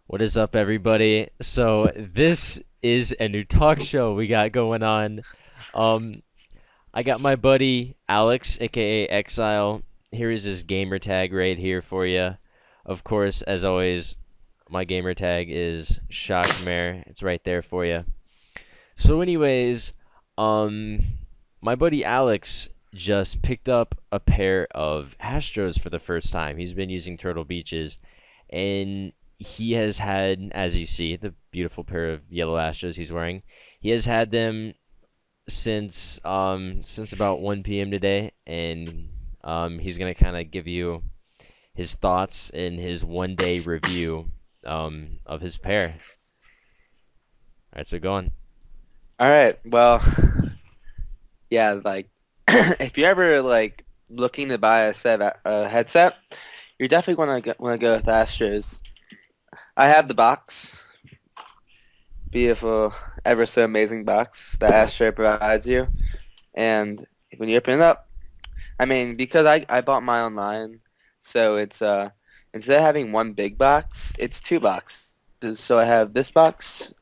What is up, everybody? So this is a new talk show we got going on. Um, I got my buddy Alex, aka Exile. Here is his gamer tag right here for you. Of course, as always, my gamer tag is Shockmare. It's right there for you. So, anyways, um, my buddy Alex just picked up a pair of Astros for the first time. He's been using Turtle Beaches, and he has had, as you see, the beautiful pair of yellow Astros he's wearing. He has had them since about 1 p.m. today, and he's gonna kind of give you his thoughts in his 1 day review of his pair. All right, so go on. All right. Well, yeah, like if you're ever like looking to buy a headset, you're definitely want to go with Astros. I have the box, beautiful, ever so amazing box that Astro provides you, and when you open it up, I mean, because I bought mine online, so it's instead of having one big box, it's two boxes. So I have this box,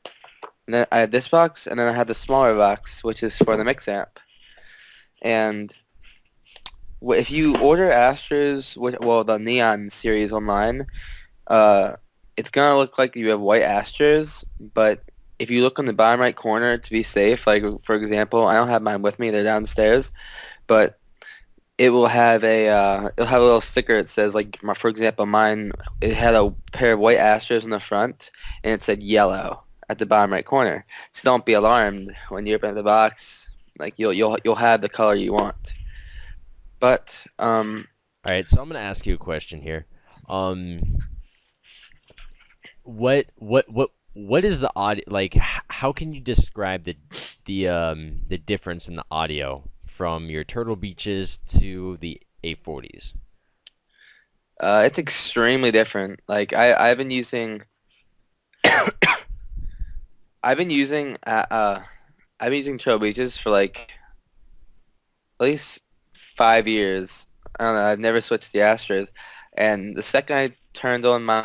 and then I have this box, and then I have the smaller box, which is for the mix amp. And if you order Astros, well, the Neon series online, uh, it's gonna look like you have white Astros, but if you look on the bottom right corner to be safe, like for example, I don't have mine with me; they're downstairs, but it'll have a little sticker that says like for example, mine it had a pair of white Astros in the front, and it said yellow at the bottom right corner. So don't be alarmed when you open the box; like you'll have the color you want. But All right, so I'm gonna ask you a question here. Um, what is the audio like? How can you describe the difference in the audio from your Turtle Beaches to the A40's? It's extremely different. Like I've been using I've been using Trail Beaches for like at least 5 years. I don't know. I've never switched the Astros, and the second I turned on my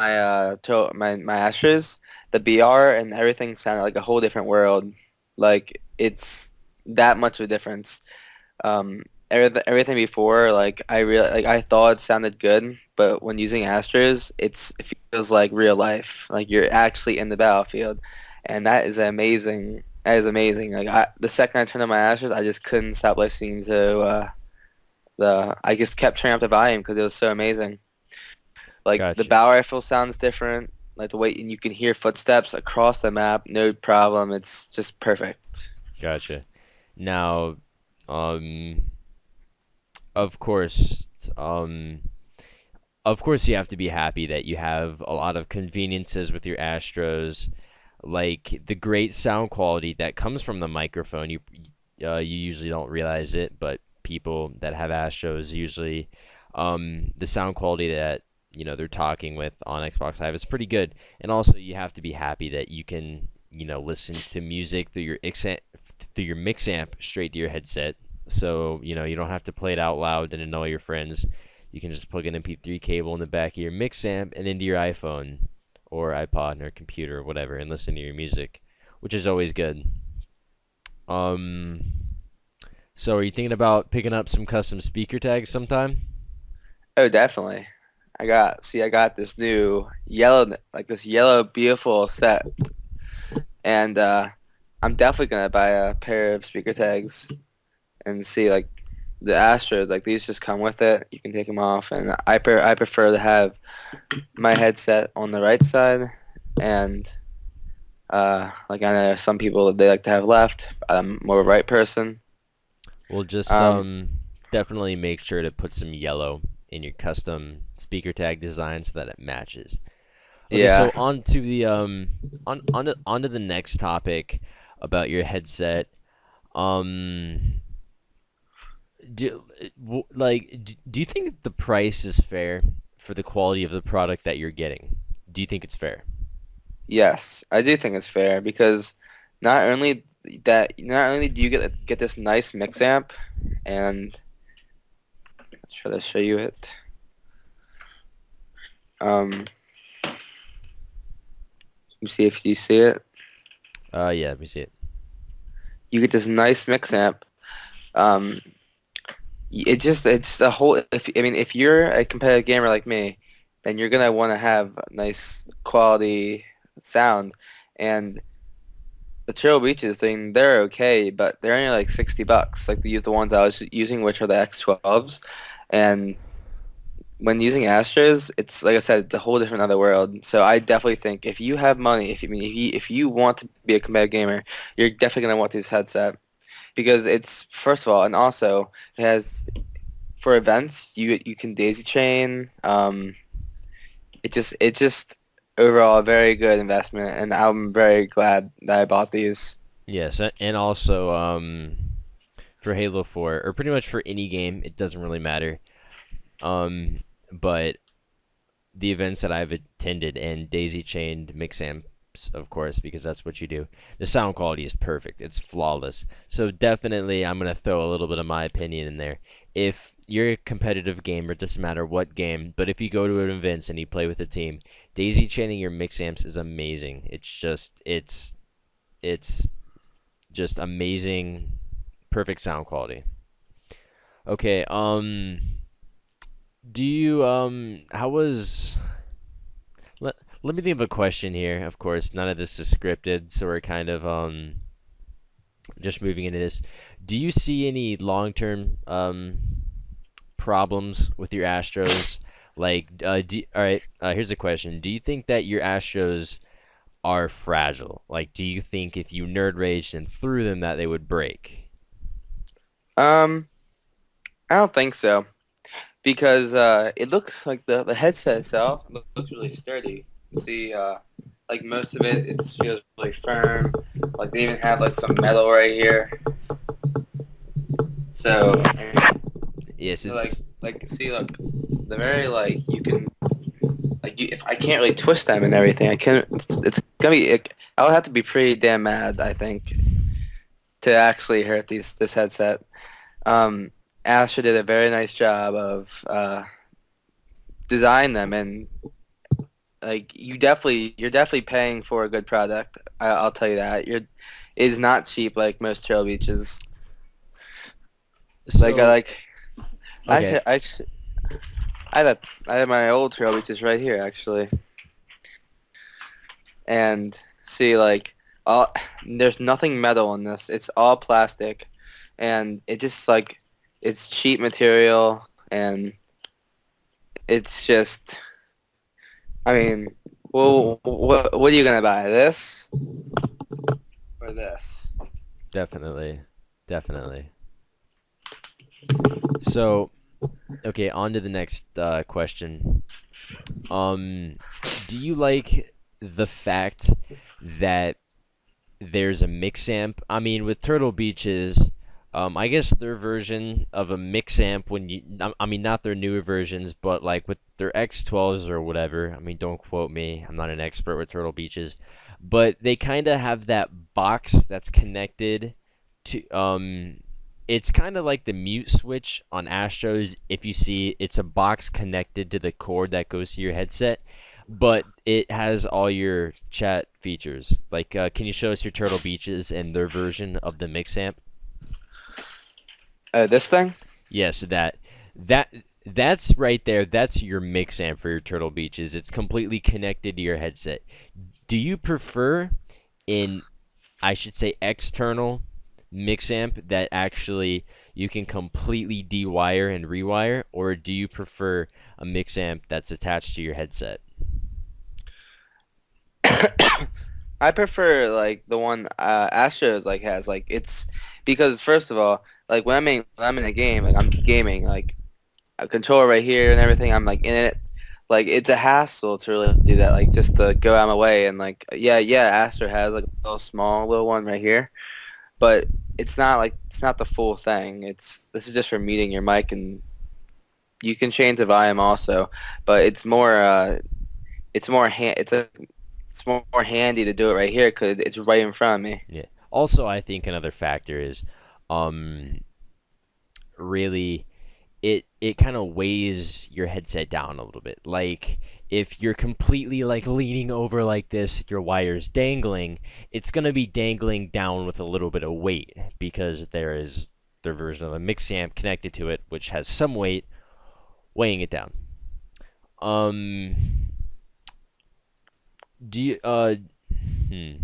Astros, the BR and everything sounded like a whole different world. Like it's that much of a difference. Everything before, like I thought it sounded good, but when using Astros, it feels like real life. Like you're actually in the battlefield, and that is amazing. That is amazing. The second I turned on my Astros, I just couldn't stop listening to the. I just kept turning up the volume because it was so amazing. Like the Gotcha, bow rifle sounds different. Like the way and you can hear footsteps across the map, no problem. It's just perfect. gotcha. Now, um, of course, um, of course, you have to be happy that you have a lot of conveniences with your Astros, like the great sound quality that comes from the microphone. You usually don't realize it, but people that have Astros usually the sound quality that they're talking with on Xbox Live is pretty good. And also, you have to be happy that you can listen to music through your mix amp straight to your headset. So you don't have to play it out loud and annoy your friends. You can just plug an MP3 cable in the back of your mix amp and into your iPhone or iPod or computer or whatever and listen to your music, which is always good. Um, so are you thinking about picking up some custom speaker tags sometime? Oh, definitely. I got this new yellow, like this yellow beautiful set, and I'm definitely gonna buy a pair of speaker tags and see like the Astros, like these just come with it. You can take them off, and I prefer to have my headset on the right side, and like I know some people they like to have left. I'm more of a right person. We'll just Um, definitely make sure to put some yellow in your custom speaker tag design so that it matches. Okay, so yeah, on to the on to the next topic about your headset. Um, do you think the price is fair for the quality of the product that you're getting? Do you think it's fair? yes, I do think it's fair because not only do you get this nice mix amp, and I'll try to show you it. Um, You see if you see it. Yeah, let me see it. You get this nice mix amp. Um, it's a whole. If I mean, if you're a competitive gamer like me, then you're gonna want to have nice quality sound. And the Trail Beaches thing, they're okay, but they're only like $60. Like the ones I was using, which are the X12s, and when using Astros, it's like I said, it's a whole different other world. So I definitely think if you have money, if you want to be a competitive gamer, you're definitely gonna want this headset because it's first of all, and also it has for events you can daisy chain. It just overall a very good investment, and I'm very glad that I bought these. Yes, and also for Halo 4 or pretty much for any game, it doesn't really matter. Um, but the events that I've attended and daisy chained mix amps, of course, because that's what you do. The sound quality is perfect. It's flawless. So definitely, I'm gonna throw a little bit of my opinion in there. If you're a competitive gamer, it doesn't matter what game, but if you go to an event and you play with a team, daisy chaining your mix amps is amazing. It's just amazing, perfect sound quality. Okay, do you how was let, let me think of a question here. Of course, none of this is scripted, so we're kind of just moving into this. Do you see any long-term problems with your Astros? Like, all right, here's a question. Do you think that your Astros are fragile? Like, do you think if you nerd raged and threw them that they would break? Um, I don't think so because it looks like the headset itself looks really sturdy. You see, like most of it, it just feels really firm. Like they even have like some metal right here. So, Yes, it's see, look, the very like you can if I can't really twist them and everything, I can't. It's gonna be. I'll have to be pretty damn mad, I think, to actually hurt this headset. Um, Astra did a very nice job of design them, and like you're definitely paying for a good product. I'll tell you that. It is not cheap like most trail beaches. Like I so like okay. actually I have my old trail beaches right here actually, and see like all there's nothing metal in this. It's all plastic, and it just like it's cheap material, and it's just I mean, well, what are you gonna buy? This or this? Definitely, definitely. So, okay, on to the next question. Um, do you like the fact that there's a mix amp? I mean, with Turtle Beaches, I guess their version of a mix amp when I mean, not their newer versions, but like with their X12s or whatever. I mean, don't quote me. I'm not an expert with Turtle Beaches, but they kind of have that box that's connected to it's kind of like the mute switch on Astros. If you see, it's a box connected to the cord that goes to your headset, but it has all your chat features. Like, can you show us your Turtle Beaches and their version of the mix amp? This thing? Yes, that that's right there. That's your mix amp for your Turtle Beaches. It's completely connected to your headset. Do you prefer in I should say external mix amp that actually you can completely dewire and rewire, or do you prefer a mix amp that's attached to your headset? I prefer like the one Astros like has like it's because first of all like when I'm in a game like I'm gaming like a controller right here and everything I'm like in it like it's a hassle to really do that like just to go out of my way and like yeah Astro has like a little one right here but it's not the full thing this is just for muting your mic and you can change the volume also but it's more handy to do it right here because it's right in front of me. Yeah. Also, I think another factor is, um, really it kind of weighs your headset down a little bit. Like If you're completely like leaning over like this, your wire's dangling, it's gonna be dangling down with a little bit of weight because there is their version of a mix amp connected to it, which has some weight weighing it down. Um, do you hmm.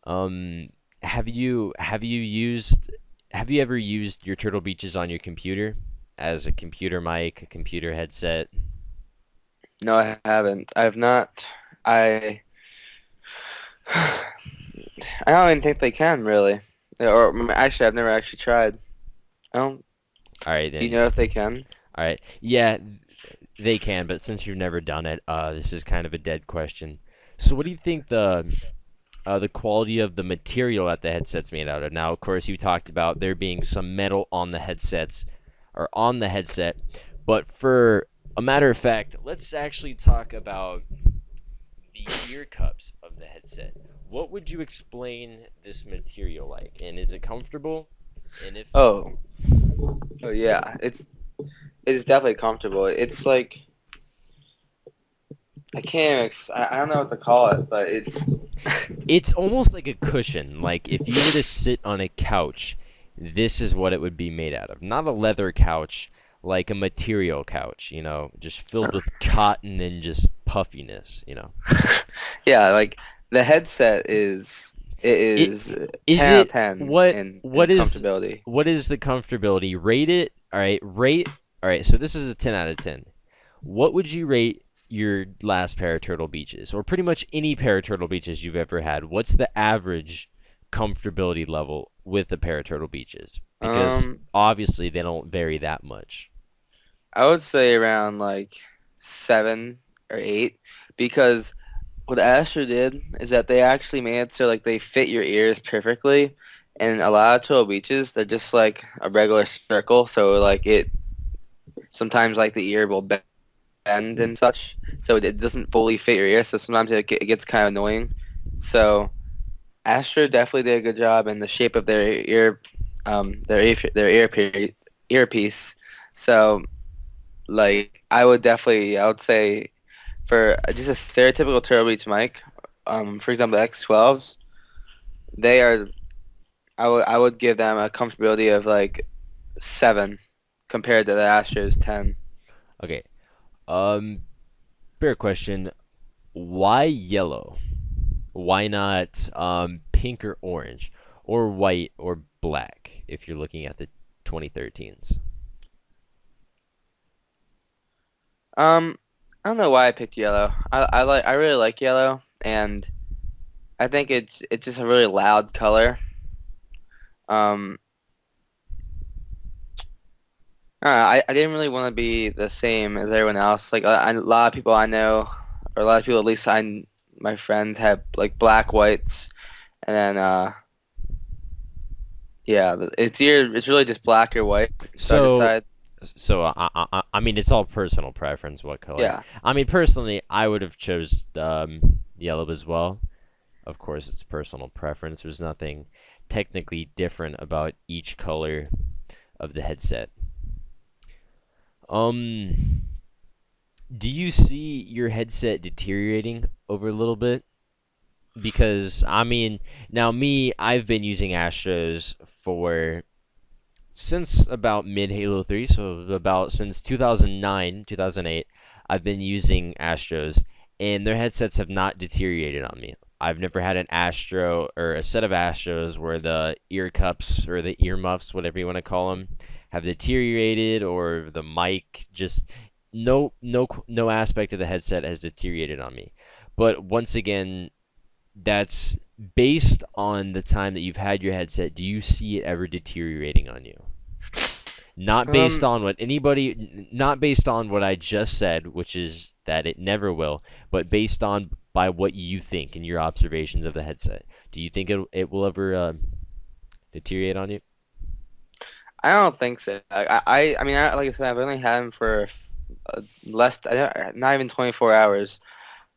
Um, have you ever used your Turtle Beaches on your computer as a computer mic, a computer headset? No, I haven't. I have not. I I don't even think they can really. Or actually, I've never actually tried. I don't. All right, Do you then. know if they can? All right. Yeah, they can, but since you've never done it, this is kind of a dead question. So, what do you think the quality of the material that the headset's made out of? Now, of course, you talked about there being some metal on the headsets or on the headset, but for a matter of fact, let's actually talk about the ear cups of the headset. What would you explain this material like? And is it comfortable? And if Oh, oh yeah. It's definitely comfortable. It's like I can't. I don't know what to call it, but it's. it's almost like a cushion, like if you were to sit on a couch, this is what it would be made out of. Not a leather couch, like a material couch, just filled with cotton and just puffiness. Yeah, like the headset it It is is 10 out of it 10 what in what is comfortability. what is the comfortability? Rate it. All right, so this is a 10 out of 10. What would you rate your last pair of Turtle Beaches, or pretty much any pair of Turtle Beaches you've ever had? What's the average comfortability level with a pair of Turtle Beaches? Because Um, obviously they don't vary that much. I would say around like 7 or 8 because what Astro did is that they actually made it so like they fit your ears perfectly. And a lot of Turtle Beaches, they're just like a regular circle, so like it sometimes like the ear will bend and such, so it doesn't fully fit your ear. So sometimes it gets kind of annoying. So Astro definitely did a good job in the shape of their earpiece. So like I would say for just a stereotypical Turtle Beach mic, for example the X12s, they are I would give them a comfortability of like 7 compared to the Astro's 10. Okay. Um, Fair question. Why yellow? Why not pink or orange, or white or black? If you're looking at the 2013s. Um, I don't know why I picked yellow. I really like yellow, and I think it's just a really loud color. Um, I didn't really want to be the same as everyone else. Like a lot of people I know, or a lot of people at least my friends have like black whites, and then yeah, it's really just black or white side to So side. I mean, it's all personal preference what color. Yeah. I mean, personally, I would have chose yellow as well. Of course, it's personal preference. There's nothing technically different about each color of the headset. Um, do you see your headset deteriorating over a little bit? Because I mean, now me, I've been using Astros for since about mid Halo 3, so about since 2009, 2008, I've been using Astros, and their headsets have not deteriorated on me. I've never had an Astro or a set of Astros where the ear cups or the ear muffs, whatever you want to call them, have deteriorated, or the mic just no aspect of the headset has deteriorated on me. But once again, that's based on the time that you've had your headset. Do you see it ever deteriorating on you? Um, Not based on what I just said, which is that it never will, but based on by what you think and your observations of the headset. Do you think it will ever deteriorate on you? I don't think so. I mean, like I said, I've only had them for not even 24 hours.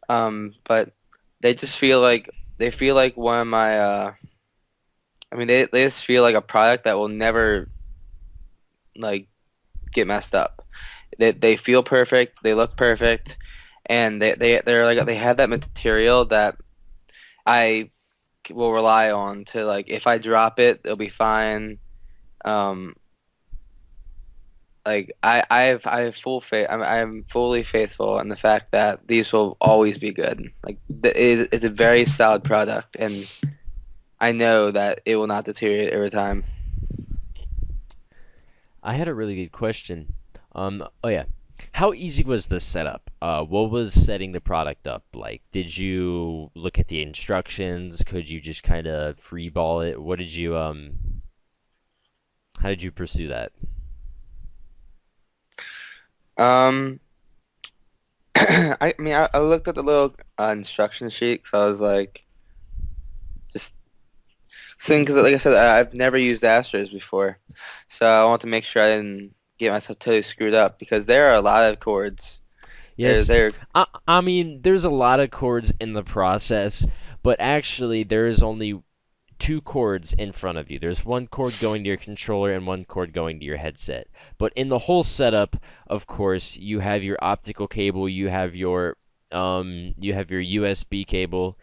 But they just they feel like one of my I mean they just feel like a product that will never like get messed up. They feel perfect, they look perfect, and they're like they have that material that I will rely on to like if I drop it, it'll be fine. Um, like I have full faith. I'm fully faithful in the fact that these will always be good. Like it's a very solid product, and I know that it will not deteriorate over time. I had a really good question. Oh yeah. How easy was the setup? What was setting the product up like? Did you look at the instructions? Could you just kind of freeball it? What did you how did you pursue that? Um, I mean, I looked at the little instruction sheet, so I was like, just saying because, like I said, I've never used Astros before, so I want to make sure I didn't get myself totally screwed up because there are a lot of chords. Yes, They're I mean, there's a lot of chords in the process, but actually there is only two chords in front of you. There's one chord going to your controller and one chord going to your headset. But in the whole setup, of course, you have your optical cable, you have your USB cable,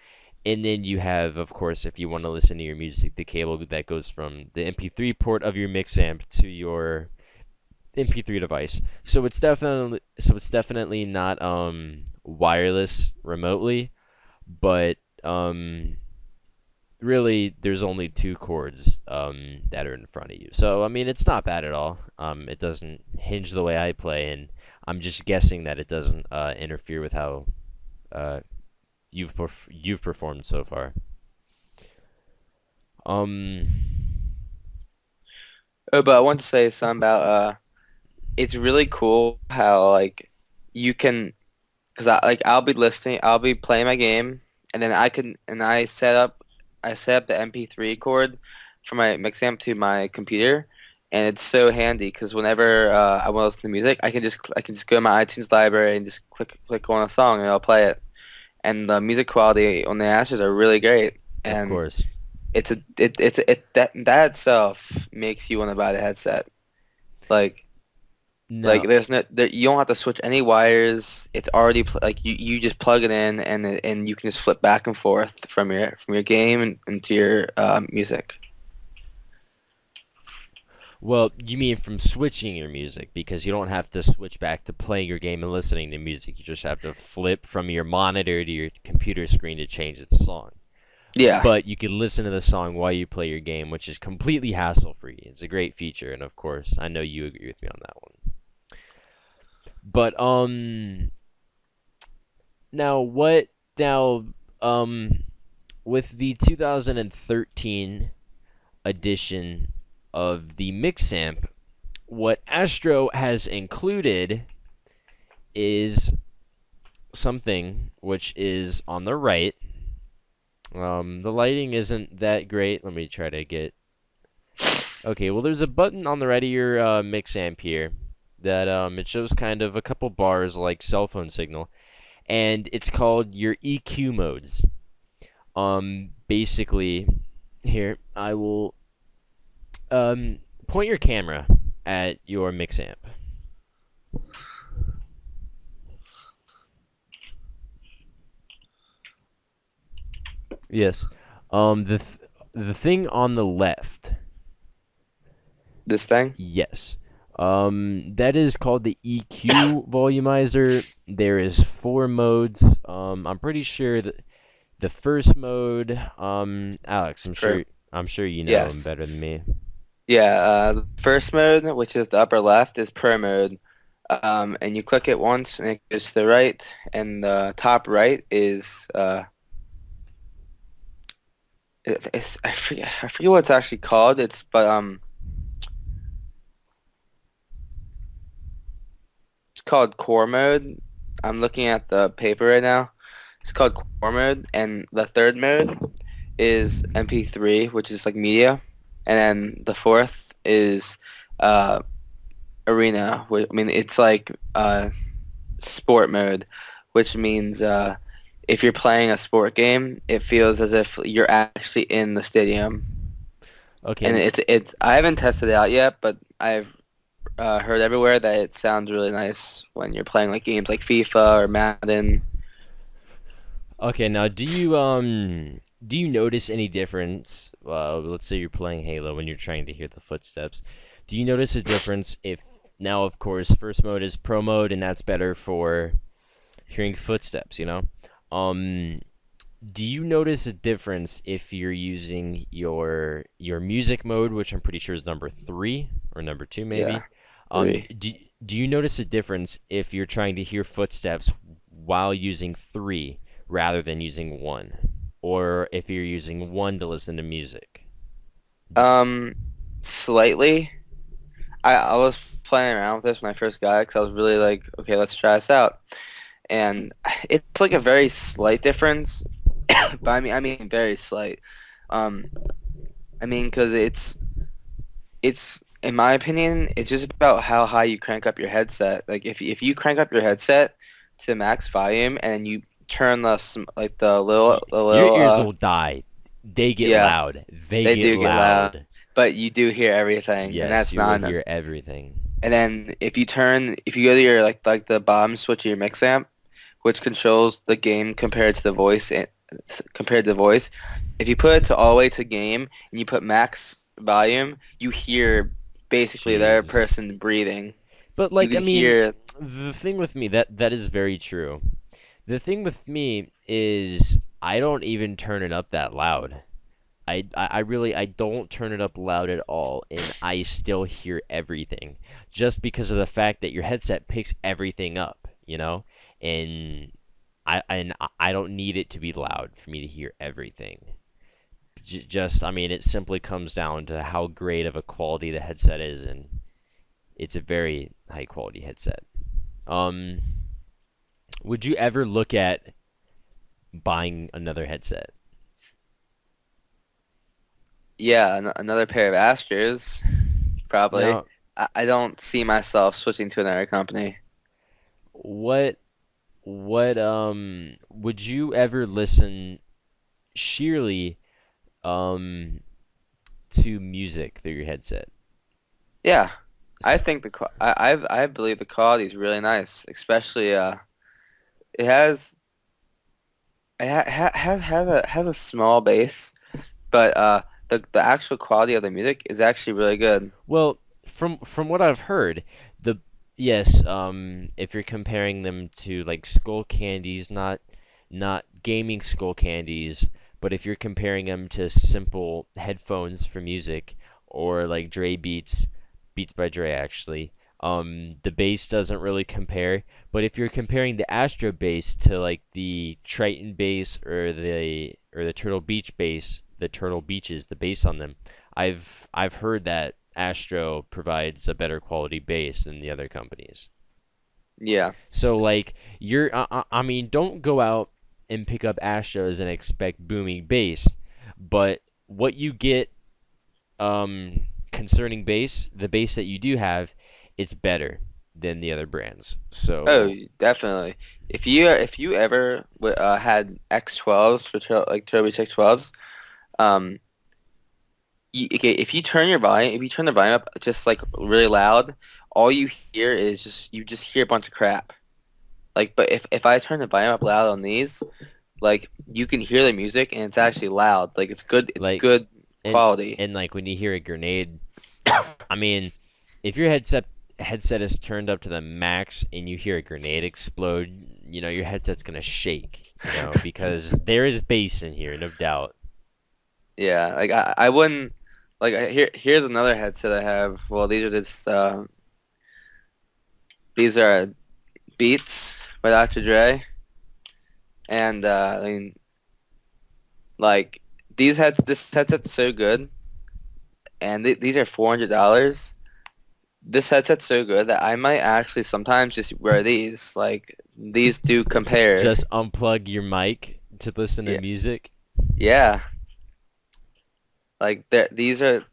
and then you have, of course, if you want to listen to your music, the cable that goes from the MP3 port of your mix amp to your MP3 device. So it's definitely not wireless remotely, but really there's only two chords that are in front of you. So I mean it's not bad at all. It doesn't hinge the way I play, and I'm just guessing that it doesn't interfere with how uh, you've performed so far. Um, oh, but I want to say something about it's really cool how like you can because I'll be listening, I'll be playing my game, and then I set up the MP3 cord for my mix amp to my computer, and it's so handy because whenever I want to listen to music, I can just go to my iTunes library and just click on a song and I'll play it. And the music quality on the Astros are really great, of and course. that itself makes you want to buy the headset. Like No. there's no you don't have to switch any wires. It's already like you just plug it in and you can just flip back and forth from your game and into your music. Well, you mean from switching your music because you don't have to switch back to playing your game and listening to music. You just have to flip from your monitor to your computer screen to change the song. Yeah. But you can listen to the song while you play your game, which is completely hassle-free. It's a great feature, and of course, I know you agree with me on that one. But now what now um with the 2013 edition of the Mixamp, what Astro has included is something which is on the right. The lighting isn't that great. Let me try to get. Okay, well, there's a button on the right of your mix amp here that it shows kind of a couple bars like cell phone signal, and it's called your EQ modes. Basically, here I will point your camera at your mix amp. Yes. The thing on the left. This thing? Yes. That is called the EQ volumizer. There is four modes. I'm pretty sure that the first mode, Alex, It's pro. I'm sure you know him Yes. better than me. Yeah, the first mode, which is the upper left, is pro mode. And you click it once and it goes to the right, and the top right is I forget what it's actually called. It's called core mode. I'm looking at the paper right now. It's called core mode, and the third mode is MP3, which is like media, and then the fourth is uh, arena. I mean, it's like sport mode, which means if you're playing a sport game, it feels as if you're actually in the stadium. Okay, And it's I haven't tested it out yet, but I've heard everywhere that it sounds really nice when you're playing like games like FIFA or Madden. Okay, now do you notice any difference? Let's say you're playing Halo when you're trying to hear the footsteps. Do you notice a difference if now, of course, first mode is pro mode, and that's better for hearing footsteps, you know? Um, do you notice a difference if you're using your music mode, which I'm pretty sure is number three or number two, Yeah, maybe? Um, three. do do you notice a difference if you're trying to hear footsteps while using three rather than using one, or if you're using one to listen to music? Um, Slightly. I was playing around with this when I first got it because I was really like, okay, let's try this out. And it's like a very slight difference, but I mean very slight. Um, I mean because it's in my opinion, it's just about how high you crank up your headset. Like if you crank up your headset to max volume and you turn like the Y your little ears will die. They get yeah, loud. They they get do get loud, loud. but you do hear everything, and Yes, that's you will not. hear everything. And then if you go to your like the bottom switch of your mix amp, which controls the game compared to voice, if you put it to all the way to game and you put max volume, you hear basically the other Jeez. person breathing. But You like, I can mean, hear, the thing with me that is very true. The thing with me is I don't even turn it up that loud. I really I don't turn it up loud at all, and I still hear everything just because of the fact that your headset picks everything up, you know, and I don't need it to be loud for me to hear everything. Just I mean, it simply comes down to how great of a quality the headset is, and it's a very high quality headset. Um, would you ever look at buying another headset? yeah, another pair of Astros, probably. Now, I don't see myself switching to another company. what would you ever listen sheerly um to music through your headset? Yeah, I S- think I believe the quality is really nice, especially it has has a small bass, but the actual quality of the music is actually really good. Well, from what I've heard, the yes, if you're comparing them to like skull candies, not gaming skull candies, but if you're comparing them to simple headphones for music or like Dre Beats, Beats by Dre actually, the bass doesn't really compare. But if you're comparing the Astro bass to like the Triton bass or the Turtle Beach bass, the Turtle Beaches, the bass on them, I've heard that Astro provides a better quality bass than the other companies. Yeah. So like I mean, don't go out and pick up Astros and expect booming bass, but what you get concerning bass, the bass that you do have, it's better than the other brands. Oh, So definitely. If you ever had X12s for like Tobii X12s, um, okay, if you turn the volume up just like really loud, all you hear is you just hear a bunch of crap. Like, but if I turn the volume up loud on these, like you can hear the music and it's actually loud. Like it's like good and quality. and like when you hear a grenade, I mean, if your headset is turned up to the max and you hear a grenade explode, your headset's gonna shake, because there is bass in here, no doubt. Yeah, like I wouldn't like here's another headset I have. Well, these are Beats by Dr. Dre, and I mean like this headset's so good, and these are $400. This headset's so good that I might actually sometimes just wear these. Like these do compare. Just unplug your mic to listen to Yeah, music. yeah. Like these are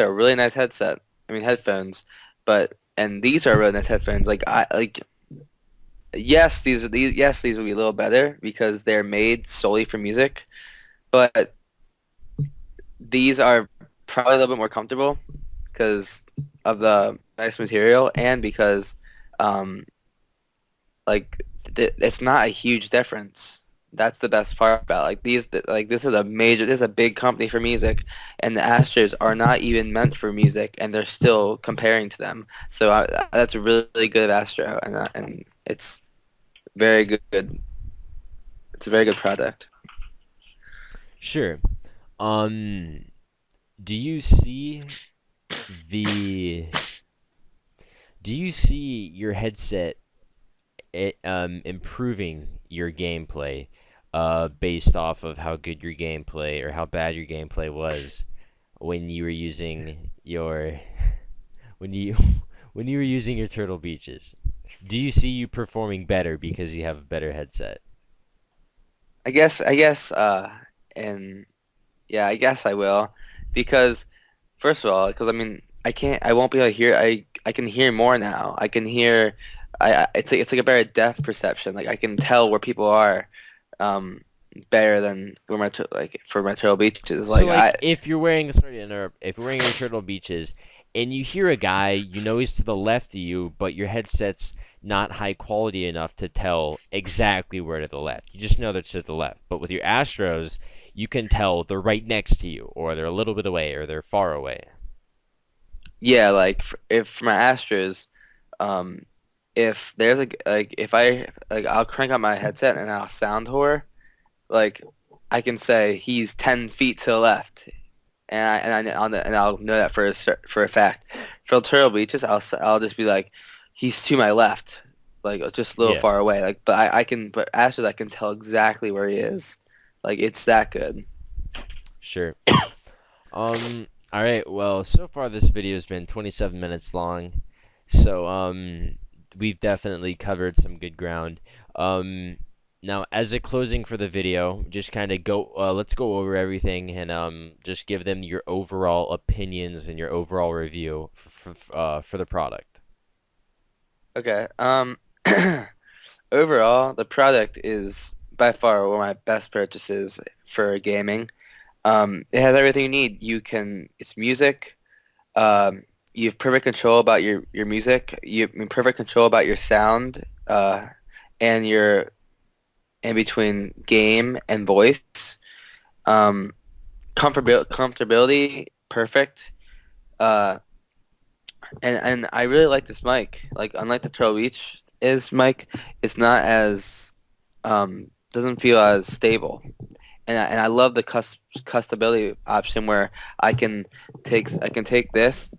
a really nice headset. I mean headphones, but and these are really nice headphones. Like I like yes these will be a little better because they're made solely for music, but these are probably a little bit more comfortable because of the nice material, and because um it's not a huge difference. That's the best part about like this is a major this is a big company for music, and the Astros are not even meant for music, and they're still comparing to them. So that's a really good Astro, and it's very good. It's a very good product. Sure. Um, do you see the do you see your headset improving your gameplay based off of how good your gameplay or how bad your gameplay was when you were using your when you when you were using your Turtle Beaches? Do you see you performing better because you have a better headset? I guess, and yeah, I guess I will, because first of all, because I mean, I won't be able to hear. I can hear more now. I can hear. It's like a better depth perception. Like I can tell where people are, um, better than where like for my Turtle Beaches. So Like like if you're wearing sorry to interrupt, if you're wearing your Turtle Beaches and you hear a guy, you know he's to the left of you, but your headset's not high quality enough to tell exactly where to the left. You just know they're to the left. But with your Astros, you can tell they're right next to you, or they're a little bit away, or they're far away. yeah, like if for my Astros, um, if there's like if I like I'll crank up my headset and I'll sound whore. Like I can say he's 10 feet to the left, and I'll know that for for a fact. For Turtle Beaches, I'll just be like, he's to my left, like just a little Yeah, far away. Like, but after I can tell exactly where he is. Like it's that good. sure. All right. Well, so far this video has been 27 minutes long, so we've definitely covered some good ground. Um, Now as a closing for the video, just kind of go. Let's go over everything and just give them your overall opinions and your overall review for the product. Okay. Overall, the product is by far one of my best purchases for gaming. It has everything you need. It's music. You have perfect control about your music. You have perfect control about your sound, and your in between game and voice. Um, comfortability, perfect. Uh, and I really like this mic. Like unlike the Pro Reach is mic, it's not as doesn't feel as stable. And I love the customability option where I can take this.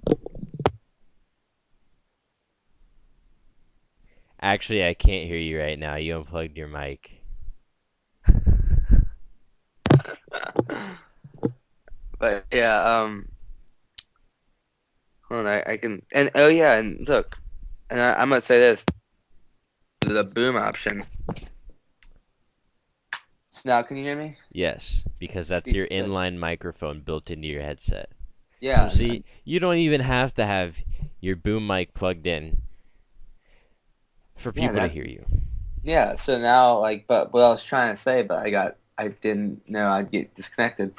Actually, I can't hear you right now. You unplugged your mic. But yeah, hold on, I can, and oh yeah, and look, and I'm gonna say this, the boom option. So now can you hear me? Yes, because that's See, your it's good. inline microphone built into your headset. So Yeah, see, you don't even have to have your boom mic plugged in for yeah, people to that, hear you. yeah. So now, like, but what I was trying to say, but I didn't know I'd get disconnected.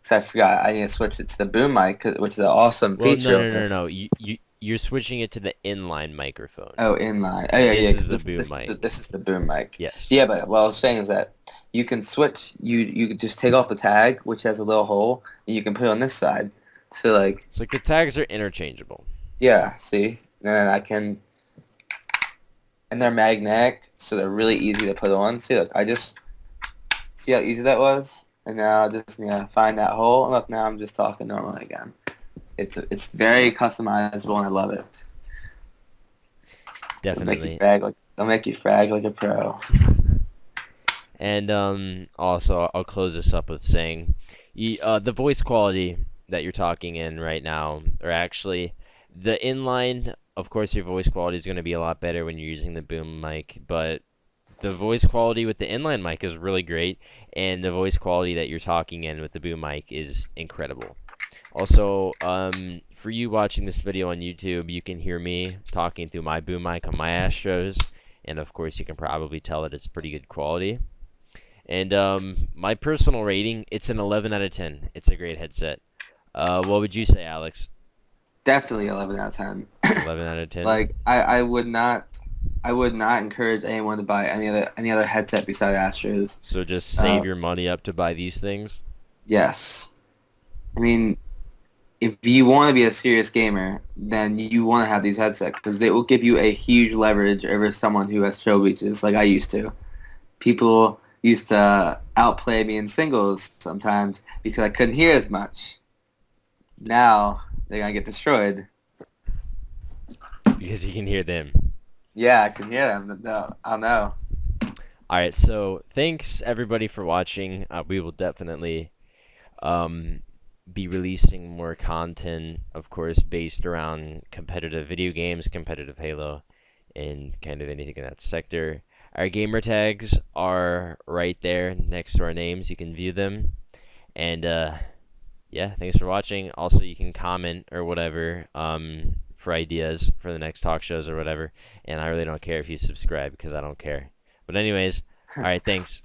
So I forgot I need to switch it to the boom mic, which is an awesome Well, no, feature no, of no, no. this. You're switching it to the inline microphone. Oh, inline. Oh yeah, yeah. This is Because the boom mic. this is the boom mic. Yes. Yeah, but what I was saying is that you can switch. You could just take off the tag, which has a little hole, and you can put it on this side. So like, So like the tags are interchangeable. yeah. See, and then I can, and they're magnetic, so they're really easy to put on. See, look, I just see how easy that was, and now I just find that hole. And look, now I'm just talking normally again. It's very customizable, and I love it. Definitely. It'll make you frag like a pro. And also, I'll close this up with saying, the voice quality that you're talking in right now, or actually, the inline. Of course, your voice quality is going to be a lot better when you're using the boom mic, but the voice quality with the inline mic is really great, and the voice quality that you're talking in with the boom mic is incredible. Also, for you watching this video on YouTube, you can hear me talking through my boom mic on my Astros, and of course, you can probably tell that it's pretty good quality. And my personal rating, it's an 11 out of 10. It's a great headset. What would you say, Alex? definitely 11 out of 10. 11 out of 10. Like I would not encourage anyone to buy any other headset beside Astros. So just save Uh, your money up to buy these things. yes. I mean, if you want to be a serious gamer, then you want to have these headsets because they will give you a huge leverage over someone who has Trail Reaches like I used to. People used to outplay me in singles sometimes because I couldn't hear as much. Now they're gonna get destroyed. Because you can hear them. Yeah, I can hear them. No, I know. All right, so thanks everybody for watching. We will definitely um, be releasing more content, of course, based around competitive video games, competitive Halo, and kind of anything in that sector. Our gamer tags are right there next to our names. You can view them. And yeah, thanks for watching. Also, you can comment or whatever for ideas for the next talk shows or whatever. And I really don't care if you subscribe because I don't care. But anyways, all right, thanks.